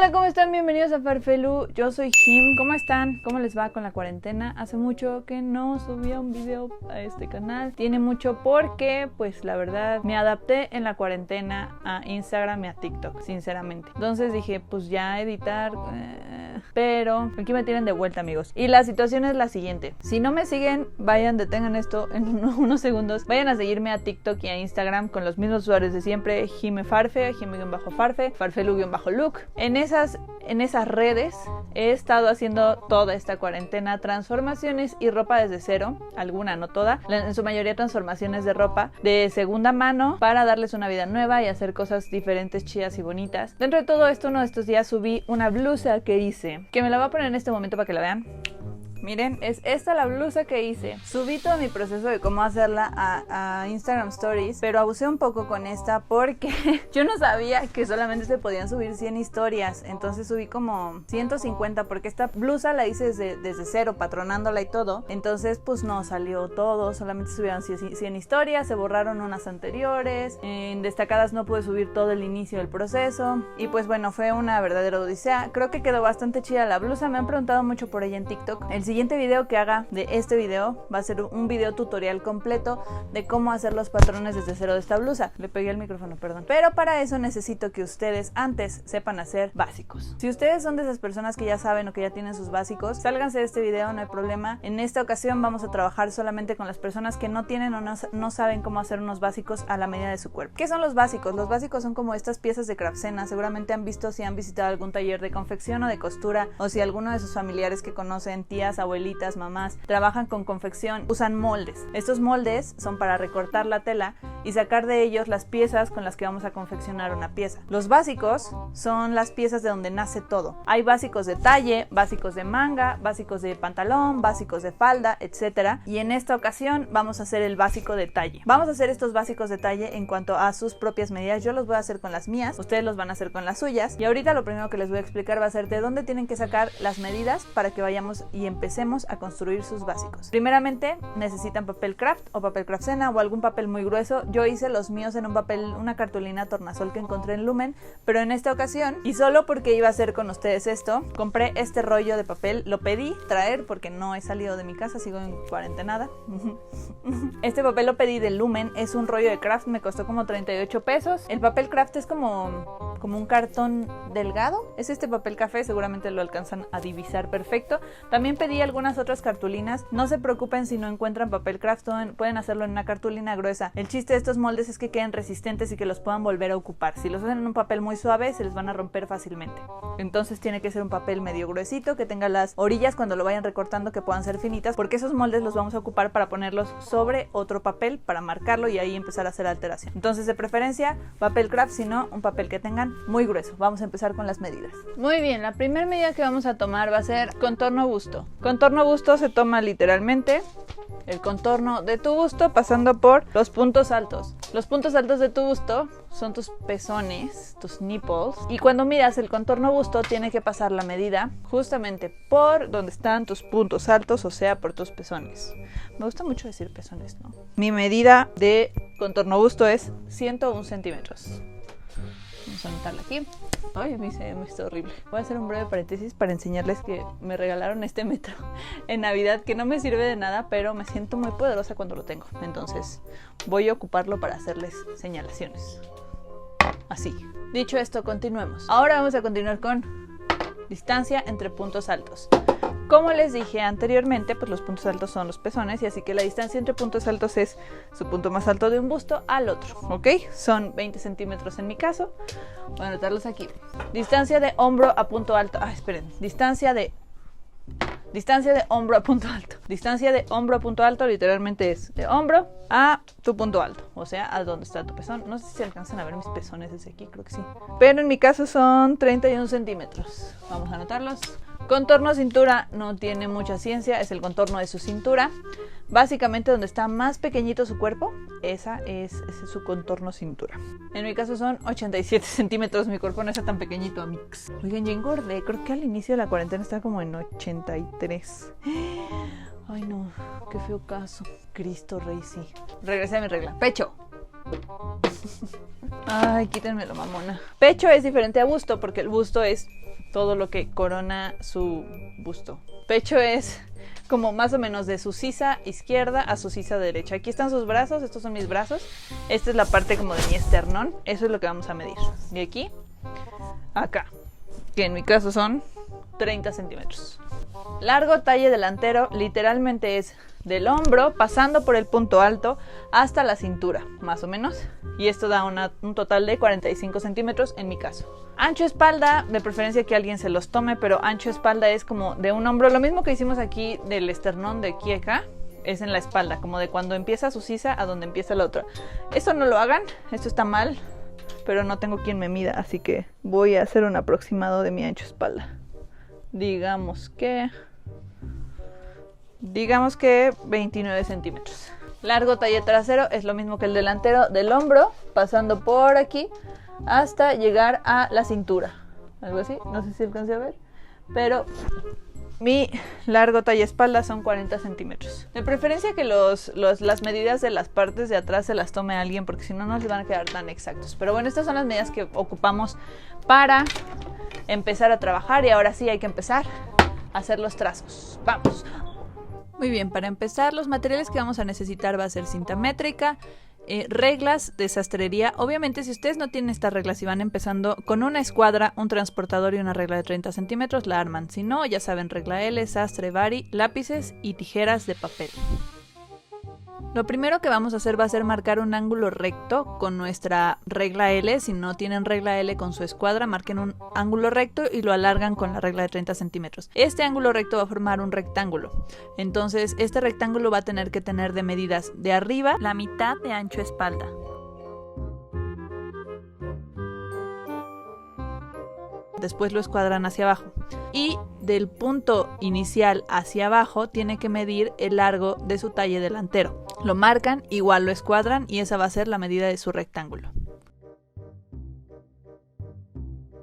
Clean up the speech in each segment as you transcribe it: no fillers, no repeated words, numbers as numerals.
Hola, ¿cómo están? Bienvenidos a Farfelu. Yo soy Jim. ¿Cómo están? ¿Cómo les va con la cuarentena? Hace mucho que no subía un video a este canal. Tiene mucho porque, pues la verdad, me adapté en la cuarentena a Instagram y a TikTok, sinceramente. Entonces dije, pues ya editar... Pero aquí me tienen de vuelta, amigos. Y la situación es la siguiente. Si no me siguen, vayan, detengan esto en unos segundos. Vayan a seguirme a TikTok y a Instagram con los mismos usuarios de siempre. Jimefarfe, Jime-Farfe, Farfelu-Look. En esas redes he estado haciendo toda esta cuarentena transformaciones y ropa desde cero, alguna, no toda, en su mayoría transformaciones de ropa de segunda mano para darles una vida nueva y hacer cosas diferentes, chidas y bonitas. Dentro de todo esto, uno de estos días subí una blusa que hice, que me la voy a poner en este momento para que la vean. Miren, es esta la blusa que hice. Subí todo mi proceso de cómo hacerla a Instagram Stories, pero abusé un poco con esta porque yo no sabía que solamente se podían subir 100 historias. Entonces subí como 150 porque esta blusa la hice desde cero, patronándola y todo. Entonces pues no salió todo, solamente subieron 100 historias, se borraron unas anteriores. En destacadas no pude subir todo el inicio del proceso. Y pues bueno, fue una verdadera odisea. Creo que quedó bastante chida la blusa, me han preguntado mucho por ella en TikTok. El siguiente video que haga de este video va a ser un video tutorial completo de cómo hacer los patrones desde cero de esta blusa. Le pegué el micrófono, perdón. Pero para eso necesito que ustedes antes sepan hacer básicos. Si ustedes son de esas personas que ya saben o que ya tienen sus básicos, sálganse de este video, no hay problema. En esta ocasión vamos a trabajar solamente con las personas que no tienen o no saben cómo hacer unos básicos a la medida de su cuerpo. ¿Qué son los básicos? Los básicos son como estas piezas de Craftsena. Seguramente han visto si han visitado algún taller de confección o de costura, o si alguno de sus familiares que conocen, tías, abuelitas, mamás, trabajan con confección, usan moldes. Estos moldes son para recortar la tela y sacar de ellos las piezas con las que vamos a confeccionar una pieza. Los básicos son las piezas de donde nace todo. Hay básicos de talle, básicos de manga, básicos de pantalón, básicos de falda, etc. Y en esta ocasión vamos a hacer el básico de talle. Vamos a hacer estos básicos de talle en cuanto a sus propias medidas. Yo los voy a hacer con las mías, ustedes los van a hacer con las suyas. Y ahorita lo primero que les voy a explicar va a ser de dónde tienen que sacar las medidas para que vayamos y empecemos a construir sus básicos. Primeramente necesitan papel craft o papel Craftsena o algún papel muy grueso. Yo hice los míos en un papel, una cartulina tornasol que encontré en Lumen, pero en esta ocasión, y solo porque iba a hacer con ustedes esto, compré este rollo de papel. Lo pedí traer porque no he salido de mi casa, sigo en cuarentenada. Este papel lo pedí de Lumen, es un rollo de craft, me costó como 38 pesos. El papel craft es como un cartón delgado, es este papel café, seguramente lo alcanzan a divisar perfecto. También pedí algunas otras cartulinas. No se preocupen si no encuentran papel craft, pueden hacerlo en una cartulina gruesa. El chiste de estos moldes es que queden resistentes y que los puedan volver a ocupar. Si los hacen en un papel muy suave, se les van a romper fácilmente. Entonces tiene que ser un papel medio gruesito, que tenga las orillas cuando lo vayan recortando que puedan ser finitas, porque esos moldes los vamos a ocupar para ponerlos sobre otro papel, para marcarlo y ahí empezar a hacer alteración. Entonces, de preferencia, papel craft, si no, un papel que tengan muy grueso. Vamos a empezar con las medidas. Muy bien, la primera medida que vamos a tomar va a ser contorno busto. Contorno busto se toma literalmente el contorno de tu busto pasando por los puntos altos. Los puntos altos de tu busto son tus pezones, tus nipples, y cuando miras el contorno busto tiene que pasar la medida justamente por donde están tus puntos altos, o sea, por tus pezones. Me gusta mucho decir pezones, ¿no? Mi medida de contorno busto es 101 centímetros. Vamos a anotarla aquí. Ay, me hizo horrible. Voy a hacer un breve paréntesis para enseñarles que me regalaron este metro en Navidad, que no me sirve de nada, pero me siento muy poderosa cuando lo tengo. Entonces voy a ocuparlo para hacerles señalaciones. Así. Dicho esto, continuemos. Ahora vamos a continuar con distancia entre puntos altos. Como les dije anteriormente, pues los puntos altos son los pezones, y así que la distancia entre puntos altos es su punto más alto de un busto al otro, ¿ok? Son 20 centímetros en mi caso. Voy a anotarlos aquí. Distancia de hombro a punto alto. Esperen. Distancia de hombro a punto alto. Distancia de hombro a punto alto literalmente es de hombro a tu punto alto, o sea, a donde está tu pezón. No sé si se alcanzan a ver mis pezones desde aquí, creo que sí. Pero en mi caso son 31 centímetros. Vamos a anotarlos. Contorno cintura no tiene mucha ciencia, es el contorno de su cintura. Básicamente donde está más pequeñito su cuerpo, ese es su contorno cintura. En mi caso son 87 centímetros, mi cuerpo no está tan pequeñito, amigos. Oigan, ya engordé, creo que al inicio de la cuarentena estaba como en 83. Ay no, qué feo caso. Cristo Rey, sí. Regresé a mi regla. Pecho. Ay, quítenmelo, mamona. Pecho es diferente a busto porque el busto es todo lo que corona su busto. Pecho es como más o menos de su sisa izquierda a su sisa derecha. Aquí están sus brazos, estos son mis brazos. Esta es la parte como de mi esternón. Eso es lo que vamos a medir. De aquí a acá, que en mi caso son 30 centímetros. Largo talle delantero literalmente es del hombro, pasando por el punto alto hasta la cintura, más o menos. Y esto da un total de 45 centímetros en mi caso. Ancho espalda, de preferencia que alguien se los tome, pero ancho espalda es como de un hombro. Lo mismo que hicimos aquí del esternón de aquí a acá, es en la espalda, como de cuando empieza su sisa a donde empieza la otra. Esto no lo hagan, esto está mal, pero no tengo quien me mida, así que voy a hacer un aproximado de mi ancho espalda. Digamos que 29 centímetros. Largo talle trasero es lo mismo que el delantero, del hombro, pasando por aquí hasta llegar a la cintura. Algo así, no sé si alcancé a ver, pero mi largo talle espalda son 40 centímetros. De preferencia que las medidas de las partes de atrás se las tome alguien, porque si no, no les van a quedar tan exactos. Pero bueno, estas son las medidas que ocupamos para empezar a trabajar, y ahora sí hay que empezar a hacer los trazos. ¡Vamos! Muy bien, para empezar, los materiales que vamos a necesitar va a ser cinta métrica, reglas de sastrería. Obviamente, si ustedes no tienen estas reglas y van empezando con una escuadra, un transportador y una regla de 30 centímetros, la arman. Si no, ya saben, regla L, sastre, vari, lápices y tijeras de papel. Lo primero que vamos a hacer va a ser marcar un ángulo recto con nuestra regla L. Si no tienen regla L con su escuadra, marquen un ángulo recto y lo alargan con la regla de 30 centímetros. Este ángulo recto va a formar un rectángulo. Entonces, este rectángulo va a tener que tener de medidas de arriba la mitad de ancho espalda. Después lo escuadran hacia abajo. Y del punto inicial hacia abajo tiene que medir el largo de su talle delantero. Lo marcan, igual lo escuadran y esa va a ser la medida de su rectángulo.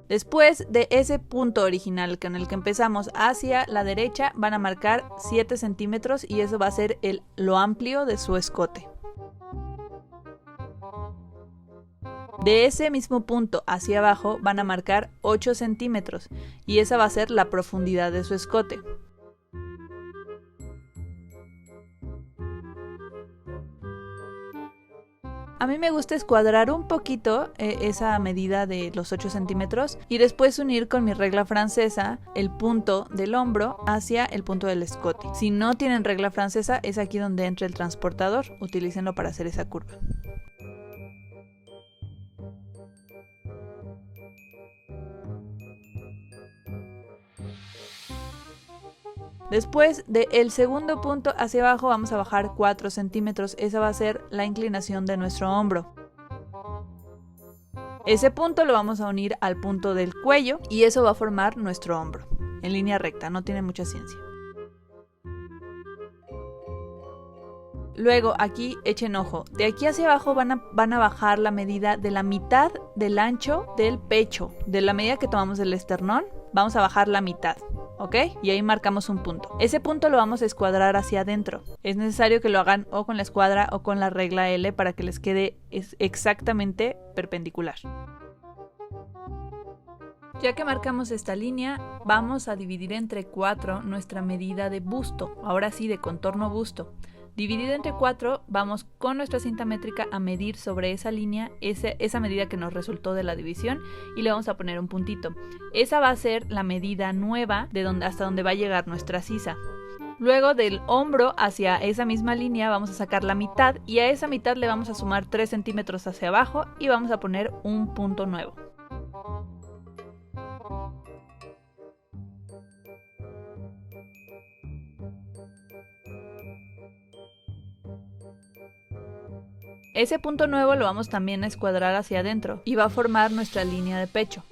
Después de ese punto original con el que empezamos hacia la derecha van a marcar 7 centímetros y eso va a ser lo amplio de su escote. De ese mismo punto hacia abajo van a marcar 8 centímetros y esa va a ser la profundidad de su escote. A mí me gusta escuadrar un poquito esa medida de los 8 centímetros y después unir con mi regla francesa el punto del hombro hacia el punto del escote. Si no tienen regla francesa, es aquí donde entra el transportador, utilícenlo para hacer esa curva. Después del segundo punto hacia abajo vamos a bajar 4 centímetros, esa va a ser la inclinación de nuestro hombro. Ese punto lo vamos a unir al punto del cuello y eso va a formar nuestro hombro, en línea recta, no tiene mucha ciencia. Luego aquí echen ojo, de aquí hacia abajo van a bajar la medida de la mitad del ancho del pecho, de la medida que tomamos del esternón, vamos a bajar la mitad. ¿Ok? Y ahí marcamos un punto. Ese punto lo vamos a escuadrar hacia adentro. Es necesario que lo hagan o con la escuadra o con la regla L para que les quede exactamente perpendicular. Ya que marcamos esta línea, vamos a dividir entre 4 nuestra medida de busto. Ahora sí, de contorno busto. Dividido entre 4, vamos con nuestra cinta métrica a medir sobre esa línea esa medida que nos resultó de la división y le vamos a poner un puntito. Esa va a ser la medida nueva hasta donde va a llegar nuestra sisa. Luego del hombro hacia esa misma línea vamos a sacar la mitad y a esa mitad le vamos a sumar 3 centímetros hacia abajo y vamos a poner un punto nuevo. Ese punto nuevo lo vamos también a escuadrar hacia adentro y va a formar nuestra línea de pecho.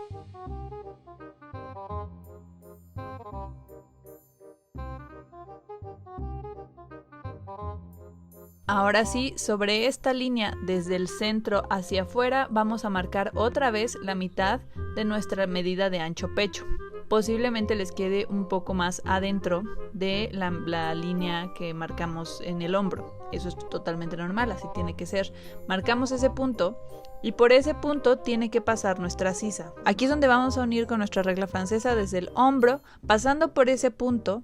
Ahora sí, sobre esta línea desde el centro hacia afuera vamos a marcar otra vez la mitad de nuestra medida de ancho pecho. posiblemente les quede un poco más adentro de la línea que marcamos en el hombro. Eso es totalmente normal, así tiene que ser. Marcamos ese punto y por ese punto tiene que pasar nuestra sisa. Aquí es donde vamos a unir con nuestra regla francesa desde el hombro, pasando por ese punto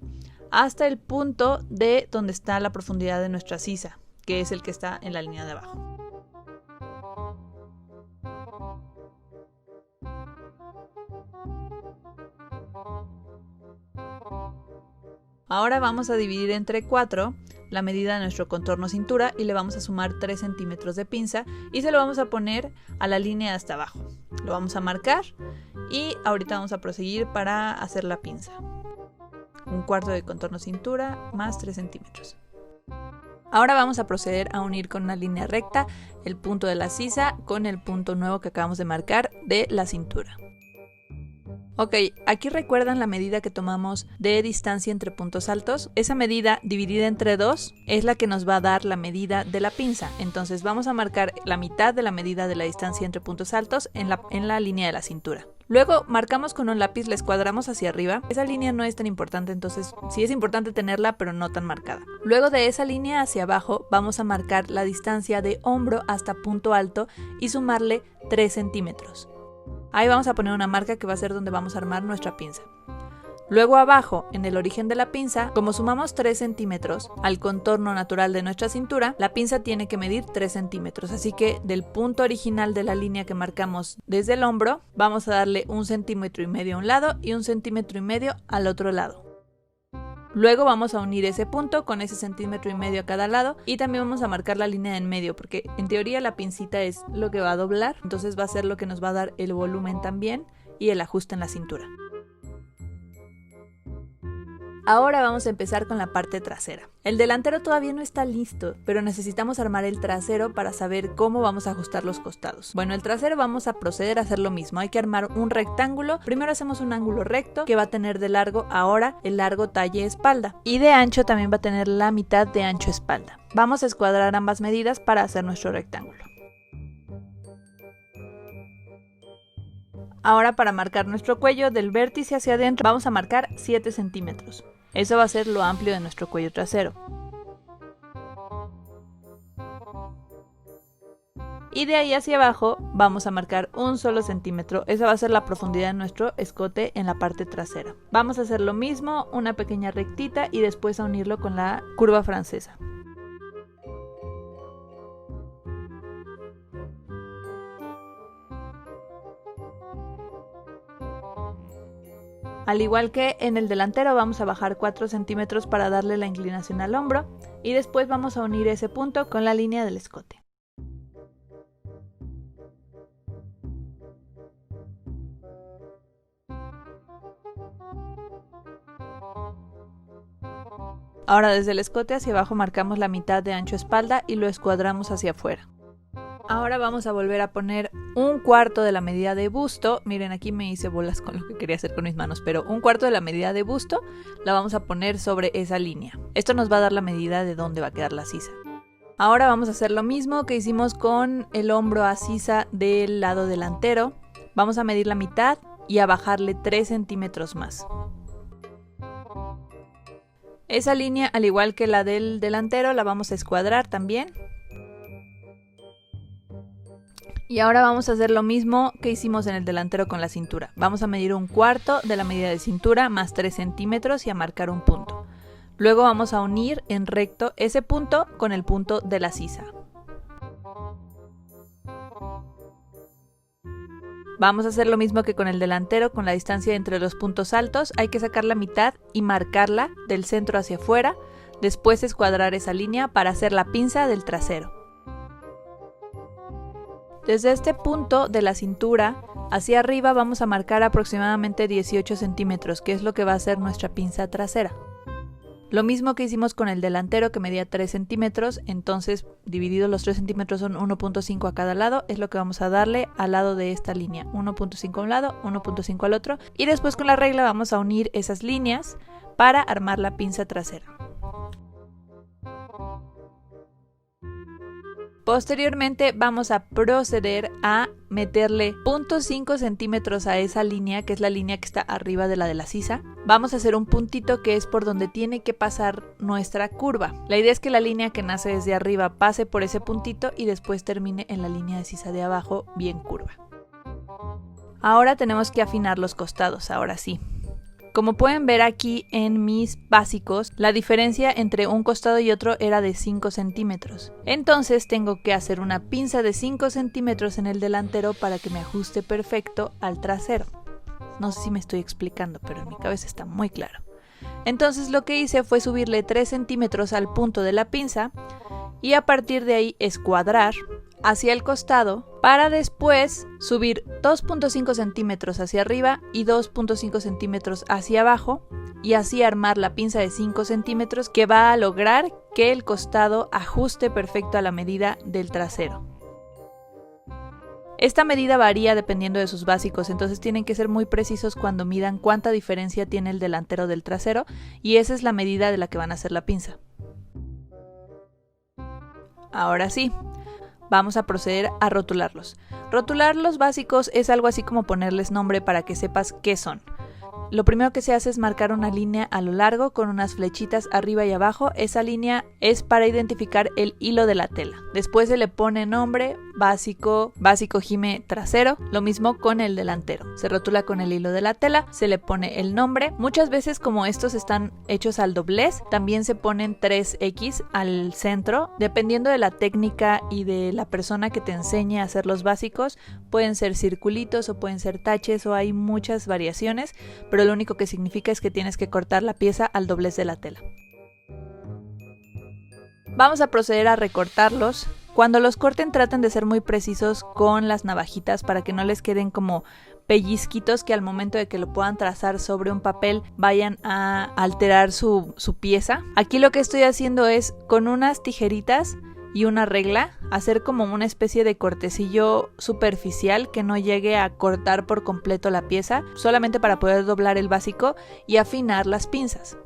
hasta el punto de donde está la profundidad de nuestra sisa, que es el que está en la línea de abajo. Ahora vamos a dividir entre 4 la medida de nuestro contorno cintura y le vamos a sumar 3 centímetros de pinza y se lo vamos a poner a la línea hasta abajo. Lo vamos a marcar y ahorita vamos a proseguir para hacer la pinza. 1/4 de contorno cintura más 3 centímetros. Ahora vamos a proceder a unir con una línea recta el punto de la sisa con el punto nuevo que acabamos de marcar de la cintura. Ok, aquí recuerdan la medida que tomamos de distancia entre puntos altos. Esa medida dividida entre 2 es la que nos va a dar la medida de la pinza. Entonces vamos a marcar la mitad de la medida de la distancia entre puntos altos en la línea de la cintura. Luego marcamos con un lápiz, la escuadramos hacia arriba. Esa línea no es tan importante, entonces sí es importante tenerla, pero no tan marcada. Luego de esa línea hacia abajo vamos a marcar la distancia de hombro hasta punto alto y sumarle 3 centímetros. Ahí vamos a poner una marca que va a ser donde vamos a armar nuestra pinza. Luego abajo, en el origen de la pinza, como sumamos 3 centímetros al contorno natural de nuestra cintura, la pinza tiene que medir 3 centímetros. Así que del punto original de la línea que marcamos desde el hombro, vamos a darle 1,5 centímetros a un lado y 1,5 centímetros al otro lado. Luego vamos a unir ese punto con ese 1,5 centímetros a cada lado y también vamos a marcar la línea en medio porque en teoría la pincita es lo que va a doblar, entonces va a ser lo que nos va a dar el volumen también y el ajuste en la cintura. Ahora vamos a empezar con la parte trasera. El delantero todavía no está listo, pero necesitamos armar el trasero para saber cómo vamos a ajustar los costados. Bueno, el trasero vamos a proceder a hacer lo mismo. Hay que armar un rectángulo. Primero hacemos un ángulo recto que va a tener de largo ahora el largo talle espalda. Y de ancho también va a tener la mitad de ancho espalda. Vamos a escuadrar ambas medidas para hacer nuestro rectángulo. Ahora para marcar nuestro cuello del vértice hacia adentro vamos a marcar 7 centímetros. Eso va a ser lo amplio de nuestro cuello trasero. Y de ahí hacia abajo vamos a marcar 1 solo centímetro. Esa va a ser la profundidad de nuestro escote en la parte trasera. Vamos a hacer lo mismo, una pequeña rectita y después a unirlo con la curva francesa. Al igual que en el delantero vamos a bajar 4 centímetros para darle la inclinación al hombro y después vamos a unir ese punto con la línea del escote. Ahora desde el escote hacia abajo marcamos la mitad de ancho espalda y lo escuadramos hacia afuera. Ahora vamos a volver a poner 1/4 de la medida de busto. Miren, aquí me hice bolas con lo que quería hacer con mis manos, pero 1/4 de la medida de busto la vamos a poner sobre esa línea. Esto nos va a dar la medida de dónde va a quedar la sisa. Ahora vamos a hacer lo mismo que hicimos con el hombro a sisa del lado delantero. Vamos a medir la mitad y a bajarle 3 centímetros más. Esa línea, al igual que la del delantero, la vamos a escuadrar también. Y ahora vamos a hacer lo mismo que hicimos en el delantero con la cintura. Vamos a medir 1/4 de la medida de cintura más 3 centímetros y a marcar un punto. Luego vamos a unir en recto ese punto con el punto de la sisa. Vamos a hacer lo mismo que con el delantero con la distancia entre los puntos altos. Hay que sacar la mitad y marcarla del centro hacia afuera. Después escuadrar esa línea para hacer la pinza del trasero. Desde este punto de la cintura hacia arriba vamos a marcar aproximadamente 18 centímetros, que es lo que va a ser nuestra pinza trasera. Lo mismo que hicimos con el delantero que medía 3 centímetros, entonces divididos los 3 centímetros son 1.5 a cada lado, es lo que vamos a darle al lado de esta línea, 1.5 a un lado, 1.5 al otro, y después con la regla vamos a unir esas líneas para armar la pinza trasera. Posteriormente vamos a proceder a meterle 0.5 centímetros a esa línea, que es la línea que está arriba de la sisa. Vamos a hacer un puntito que es por donde tiene que pasar nuestra curva. La idea es que la línea que nace desde arriba pase por ese puntito y después termine en la línea de sisa de abajo bien curva. Ahora tenemos que afinar los costados, ahora sí. Como pueden ver aquí en mis básicos, la diferencia entre un costado y otro era de 5 centímetros. Entonces tengo que hacer una pinza de 5 centímetros en el delantero para que me ajuste perfecto al trasero. No sé si me estoy explicando, pero en mi cabeza está muy claro. Entonces lo que hice fue subirle 3 centímetros al punto de la pinza y a partir de ahí escuadrar hacia el costado para después subir 2.5 centímetros hacia arriba y 2.5 centímetros hacia abajo y así armar la pinza de 5 centímetros que va a lograr que el costado ajuste perfecto a la medida del trasero. Esta medida varía dependiendo de sus básicos, entonces tienen que ser muy precisos cuando midan cuánta diferencia tiene el delantero del trasero y esa es la medida de la que van a hacer la pinza. Ahora sí, vamos a proceder a rotularlos. Rotular los básicos es algo así como ponerles nombre para que sepas qué son. Lo primero que se hace es marcar una línea a lo largo con unas flechitas arriba y abajo. Esa línea es para identificar el hilo de la tela. Después se le pone nombre, básico Jime trasero. Lo mismo con el delantero. Se rotula con el hilo de la tela, se le pone el nombre. Muchas veces, como estos están hechos al doblez, también se ponen 3X al centro. Dependiendo de la técnica y de la persona que te enseñe a hacer los básicos, pueden ser circulitos o pueden ser taches o hay muchas variaciones, pero lo único que significa es que tienes que cortar la pieza al doblez de la tela. Vamos a proceder a recortarlos. Cuando los corten traten de ser muy precisos con las navajitas para que no les queden como pellizquitos que al momento de que lo puedan trazar sobre un papel vayan a alterar su pieza. Aquí lo que estoy haciendo es con unas tijeritas y una regla hacer como una especie de cortecillo superficial que no llegue a cortar por completo la pieza, solamente para poder doblar el básico y afinar las pinzas.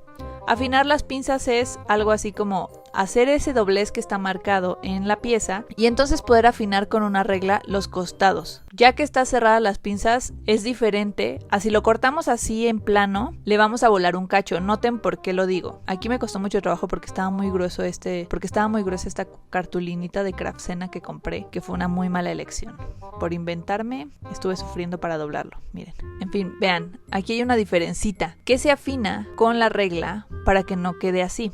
Afinar las pinzas es algo así como hacer ese doblez que está marcado en la pieza y entonces poder afinar con una regla los costados. Ya que está cerradas las pinzas es diferente a si lo cortamos así en plano, le vamos a volar un cacho. Noten por qué lo digo. Aquí me costó mucho trabajo porque estaba muy grueso esta cartulinita de Craftsena que compré, que fue una muy mala elección. Por inventarme, estuve sufriendo para doblarlo. Miren. En fin, vean, aquí hay una diferencita que se afina con la regla para que no quede así.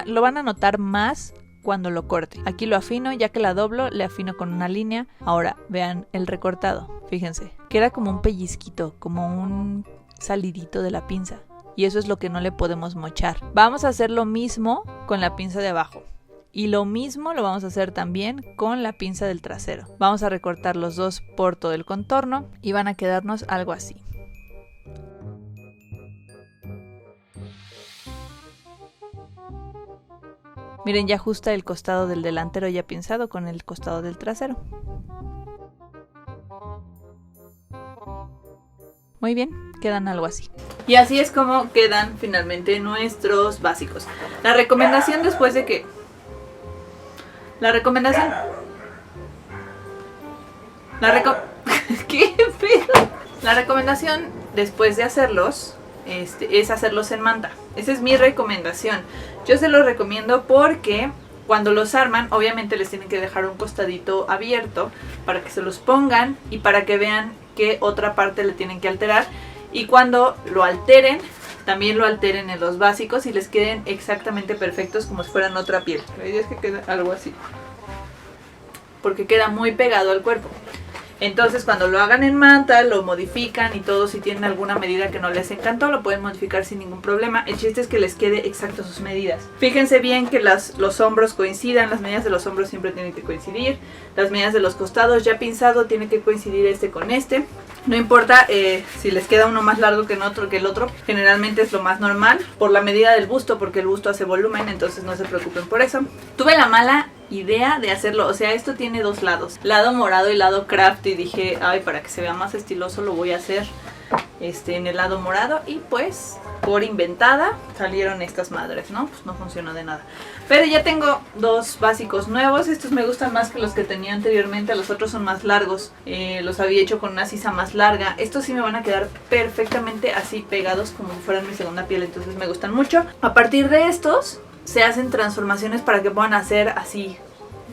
Lo van a notar más cuando lo corte. Aquí lo afino, ya que la doblo, le afino con una línea. Ahora, vean el recortado. Fíjense, queda como un pellizquito, como un salidito de la pinza. Y eso es lo que no le podemos mochar. Vamos a hacer lo mismo con la pinza de abajo. Y lo mismo lo vamos a hacer también con la pinza del trasero. Vamos a recortar los dos por todo el contorno y van a quedarnos algo así. Miren, ya ajusta el costado del delantero ya pinzado con el costado del trasero. Muy bien, quedan algo así. Y así es como quedan finalmente nuestros básicos. La recomendación después de que... ¿Qué pedo? La recomendación después de hacerlos es hacerlos en manta. Esa es mi recomendación. Yo se los recomiendo porque cuando los arman, obviamente les tienen que dejar un costadito abierto para que se los pongan y para que vean qué otra parte le tienen que alterar. Y cuando lo alteren, también lo alteren en los básicos y les queden exactamente perfectos como si fueran otra piel. La idea es que quede algo así, porque queda muy pegado al cuerpo. Entonces cuando lo hagan en manta, lo modifican y todo. Si tienen alguna medida que no les encantó, lo pueden modificar sin ningún problema. El chiste es que les quede exacto sus medidas. Fíjense bien que los hombros coincidan. Las medidas de los hombros siempre tienen que coincidir. Las medidas de los costados ya pinzado tiene que coincidir este con este. No importa si les queda uno más largo que el otro. Generalmente es lo más normal por la medida del busto, porque el busto hace volumen, entonces no se preocupen por eso. Tuve la mala idea de hacerlo, o sea, esto tiene dos lados, lado morado y lado craft, y dije, ay, para que se vea más estiloso lo voy a hacer en el lado morado, y pues por inventada salieron estas madres, ¿no? Pues no funcionó de nada. Pero ya tengo dos básicos nuevos. Estos me gustan más que los que tenía anteriormente. Los otros son más largos. Los había hecho con una sisa más larga. Estos sí me van a quedar perfectamente así pegados como si fueran mi segunda piel. Entonces me gustan mucho. A partir de estos se hacen transformaciones para que puedan hacer así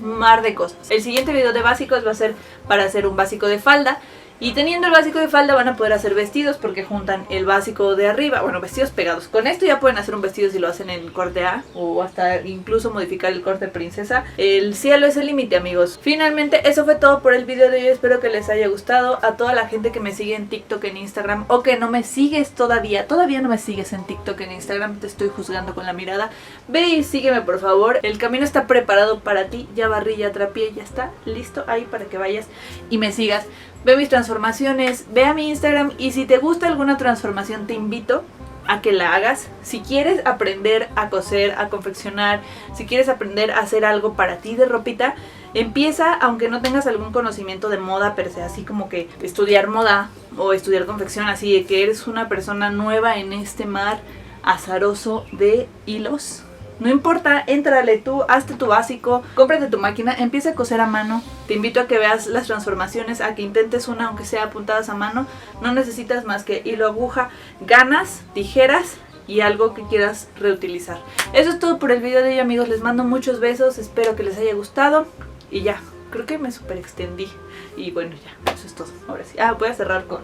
mar de cosas. El siguiente video de básicos va a ser para hacer un básico de falda. Y teniendo el básico de falda van a poder hacer vestidos porque juntan el básico de arriba, bueno, vestidos pegados. Con esto ya pueden hacer un vestido si lo hacen en el corte A o hasta incluso modificar el corte princesa. El cielo es el límite, amigos. Finalmente, eso fue todo por el video de hoy. Espero que les haya gustado. A toda la gente que me sigue en TikTok, en Instagram o que no me sigues todavía no me sigues en TikTok, en Instagram, te estoy juzgando con la mirada. Ve y sígueme, por favor. El camino está preparado para ti. Ya barrí, ya trapié, ya está listo ahí para que vayas y me sigas. Ve mis transformaciones, ve a mi Instagram y si te gusta alguna transformación te invito a que la hagas. Si quieres aprender a coser, a confeccionar, si quieres aprender a hacer algo para ti de ropita, empieza aunque no tengas algún conocimiento de moda per se, así como que estudiar moda o estudiar confección, así de que eres una persona nueva en este mar azaroso de hilos. No importa, éntrale tú, hazte tu básico, cómprate tu máquina, empieza a coser a mano. Te invito a que veas las transformaciones, a que intentes una aunque sea apuntadas a mano. No necesitas más que hilo, aguja, ganas, tijeras y algo que quieras reutilizar. Eso es todo por el video de hoy, amigos. Les mando muchos besos, espero que les haya gustado. Y ya, creo que me super extendí. Y bueno, ya, eso es todo. Ahora sí. Voy a cerrar con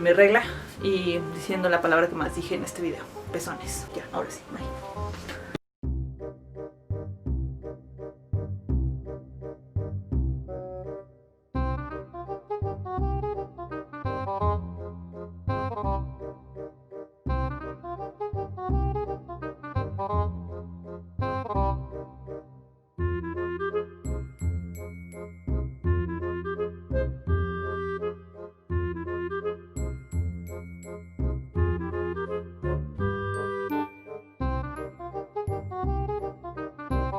mi regla y diciendo la palabra que más dije en este video. Pezones. Ya, ahora sí, bye.